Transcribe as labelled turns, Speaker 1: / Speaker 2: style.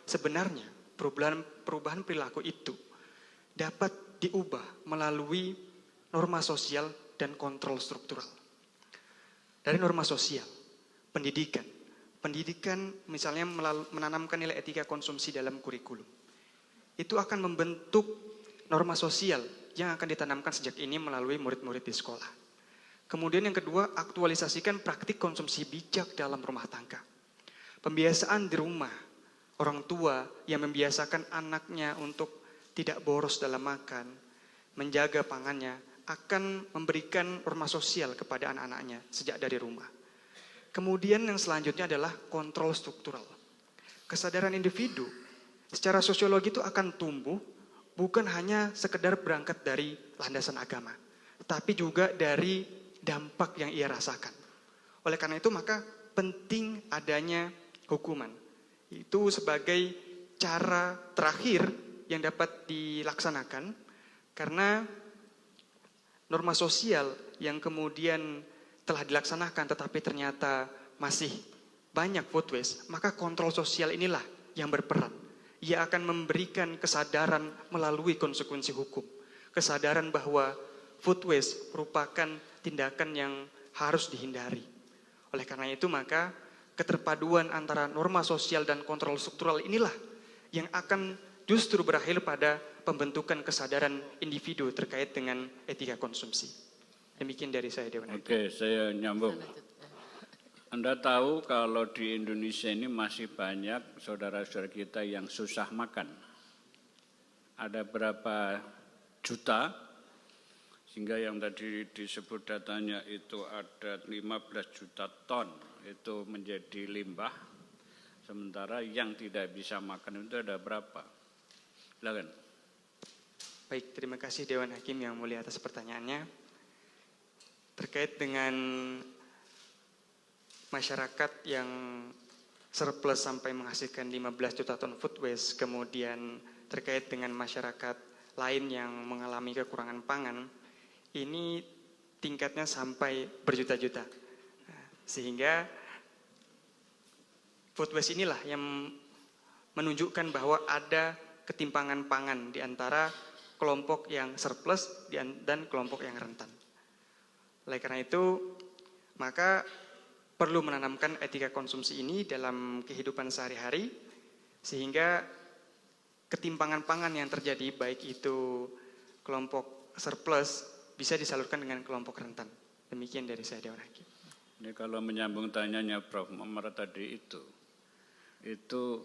Speaker 1: sebenarnya perubahan perilaku itu dapat diubah melalui norma sosial dan kontrol struktural. Dari norma sosial, pendidikan misalnya menanamkan nilai etika konsumsi dalam kurikulum. Itu akan membentuk norma sosial yang akan ditanamkan sejak ini melalui murid-murid di sekolah. Kemudian yang kedua, aktualisasikan praktik konsumsi bijak dalam rumah tangga. Pembiasaan di rumah, orang tua yang membiasakan anaknya untuk tidak boros dalam makan, menjaga pangannya, akan memberikan norma sosial kepada anak-anaknya sejak dari rumah. Kemudian yang selanjutnya adalah kontrol struktural. Kesadaran individu secara sosiologi itu akan tumbuh bukan hanya sekedar berangkat dari landasan agama, tapi juga dari dampak yang ia rasakan. Oleh karena itu maka penting adanya hukuman. Itu sebagai cara terakhir yang dapat dilaksanakan karena norma sosial yang kemudian telah dilaksanakan tetapi ternyata masih banyak food waste, maka kontrol sosial inilah yang berperan. Ia akan memberikan kesadaran melalui konsekuensi hukum. Kesadaran bahwa food waste merupakan tindakan yang harus dihindari. Oleh karena itu maka keterpaduan antara norma sosial dan kontrol struktural inilah yang akan justru berakhir pada pembentukan kesadaran individu terkait dengan etika konsumsi. Demikian dari saya, Dewan Hakim.
Speaker 2: Oke, saya nyambung. Anda tahu kalau di Indonesia ini masih banyak saudara-saudara kita yang susah makan. Ada berapa juta, sehingga yang tadi disebut datanya itu ada 15 juta ton itu menjadi limbah. Sementara yang tidak bisa makan itu ada berapa? Silakan.
Speaker 1: Baik, terima kasih Dewan Hakim yang mulia atas pertanyaannya. Terkait dengan masyarakat yang surplus sampai menghasilkan 15 juta ton food waste, kemudian terkait dengan masyarakat lain yang mengalami kekurangan pangan, ini tingkatnya sampai berjuta-juta. Sehingga food waste inilah yang menunjukkan bahwa ada ketimpangan pangan di antara kelompok yang surplus dan kelompok yang rentan. Oleh karena itu, maka perlu menanamkan etika konsumsi ini dalam kehidupan sehari-hari, sehingga ketimpangan pangan yang terjadi, baik itu kelompok surplus, bisa disalurkan dengan kelompok rentan. Demikian dari saya, Dewan Hakim.
Speaker 2: Ini kalau menyambung tanyanya Prof. Muhammad tadi itu